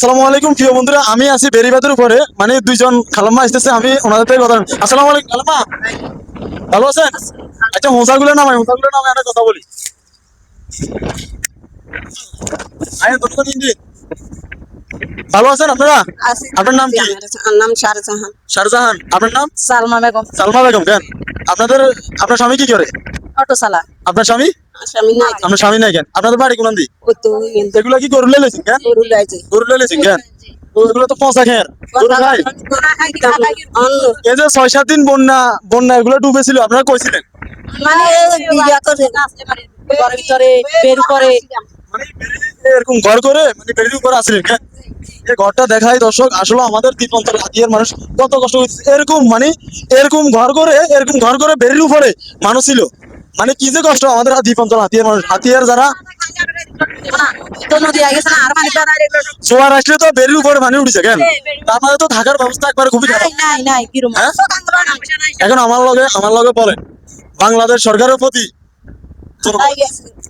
আসসালামু আলাইকুম প্রিয় বন্ধুরা, আমি আছি বেরিবাদের উপরে, মানে দুইজন খালাম্মা আসতেছে, আমি ওনাদের থেকে কথা বলবো। আসসালামু আলাইকুম খালাম্মা, ভালো আছেন? আচ্ছা, হোসাগুলো নামে একটা কথা বলি। আরে দোস্ত দিন দিন, ভালো আছেন আপনারা? আপনার নাম কি? আমার নাম শাহজাহান। শাহজাহান। আপনার নাম? সালমা বেগম। সালমা বেগম। কেন আপনার স্বামী কি করে? অটো চালা। আপনার স্বামী? স্বামী নাই। আপনার স্বামী নাই কেন? আপনাদের বাড়ি কোন দিক? ও তো এগুলো কি গরু লেলেছেন কেন? গরু লাইছে। গরু লেলেছেন কেন? তো এগুলো তো পচা খের, গরু খায়। এই যে 6-7 দিন বন্যা এগুলো ডুবেছিল, আপনারা কইছিলেন? মানে বিয়া করে ঘরের ভিতরে বের করে মানে এরকম ঘর করে, মানে বেড়ির উপর আসলেন কেন? এই ঘরটা দেখাই দর্শক, আসলে আমাদের দ্বীপান্তর হাতিয়ার মানুষ কত কষ্ট করছে। এরকম ঘর করে বেড়ির উপরে মানুষ ছিল, মানে কি যে কষ্ট আমাদের দ্বীপান্তর হাতিয়ার মানুষ। হাতিয়ার যারা তো নদী আগে না আর পানি জোয়ার আসলে তো বেড়ির উপরে পানি উঠেছে কেন? আপনাদের তো থাকার ব্যবস্থা একবার খুবই খারাপ। নাই কিরম হ্যাঁ? এখন আমার লগে বলেন, বাংলাদেশ সরকারের প্রতি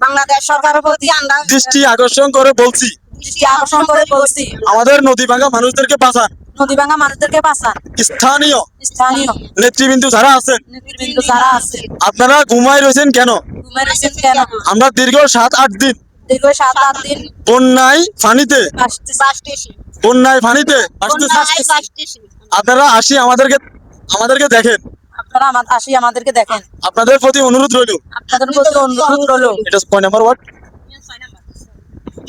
বাংলাদেশ সরকারের প্রতি আমরা দৃষ্টি আকর্ষণ করে বলছি, দৃষ্টি আকর্ষণ করে বলছি আমাদের নদী ভাঙা মানুষদেরকে বাঁচান। নদী ভাঙা মানুষদেরকে বাঁচান। স্থানীয় স্থানীয় নেতৃবৃন্দ যারা আছেন, নেতৃবৃন্দ যারা আছে আপনারা ঘুমাই রয়েছেন কেন? ঘুমে রয়েছেন কেন? আমরা দীর্ঘ 7-8 দিন দীর্ঘ 7-8 দিন বন্যায় পানিতে বাঁচতেছি। আপনারা আমাদেরকে দেখেন। আপনারা আমাদেরকে দেখেন। আপনাদের প্রতি অনুরোধ রইল। আপনাদের প্রতি অনুরোধ রইল। এটা 6 নম্বর ওয়ার্ড,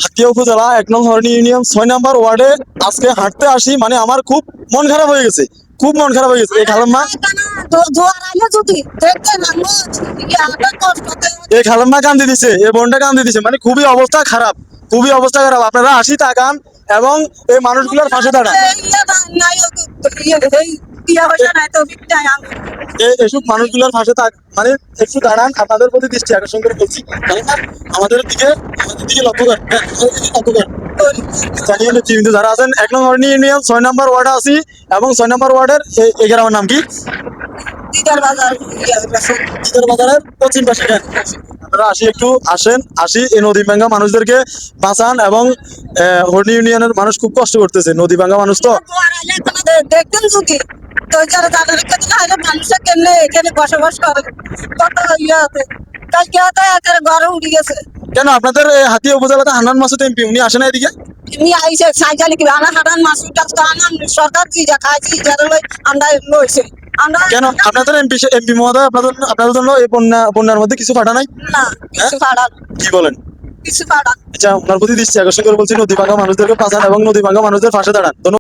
হাতিয়া উপজেলা 1 নং হরণি ইউনিয়ন 6 নম্বর ওয়ার্ডে আজকে হাঁটতে আসি, মানে আমার খুব মন খারাপ হয়ে গেছে, এই খালাম্মা কান্দি দিছে, এই বোনটা কান্দি দিছে, মানে খুবই অবস্থা খারাপ। আপনারা আসি তাকান এবং এই মানুষগুলোর পাশে দাঁড়ান। এসব মানুষগুলোর পাশে মানে একটু দাঁড়ান, আপনাদের প্রতি দৃষ্টি আকর্ষণ করে বলছি। আমাদের দিকে লক্ষ্য করেন, হ্যাঁ, আমাদের দিকে লক্ষ্য করেন। স্থানীয় নেতৃবৃন্দ যারা আছেন, 1 নং হরণি ইউনিয়ন 6 নম্বর ওয়ার্ডে আছি, এবং 6 নম্বর ওয়ার্ডের এই গ্রামের নাম কি? দিদার বাজারের পশ্চিম পাশে। আপনারা আসি এই নদী ভাঙ্গা মানুষদেরকে বাঁচান, এবং হরণি ইউনিয়নের মানুষ খুব কষ্ট করতেছে, নদী ভাঙ্গা মানুষ তো। দেখতেন যদি মানুষের কেমনে এখানে বসবাস করে কত ইয়ে আছে কালকে হয়তো ঘরে উঠে গেছে। কেন আপনাদের এই হাতিয়া উপজেলাতে হান্নান মাসুদ এমপি উনি আসে না এদিকে? এমনি আইসে সাইকেলে কি আনা হারান মাসুটা তো আনান সরকার যা খাইছি যারা লই আমরা লইছে আমরা কেন আপনাদের এমপি মহোদয় আপনাদের জন্য এই বন্যার মধ্যে কিছু পাঠা নাই? না কিছু পাড়ান কি বলেন? কিছু পাড়ান। আচ্ছা, ওনার প্রতি দৃষ্টি আকর্ষণ করে বলছি, নদী ভাঙ্গা মানুষদেরকে বাঁচান এবং নদী ভাঙ্গা মানুষদের পাশে দাঁড়ান। ধন্যবাদ।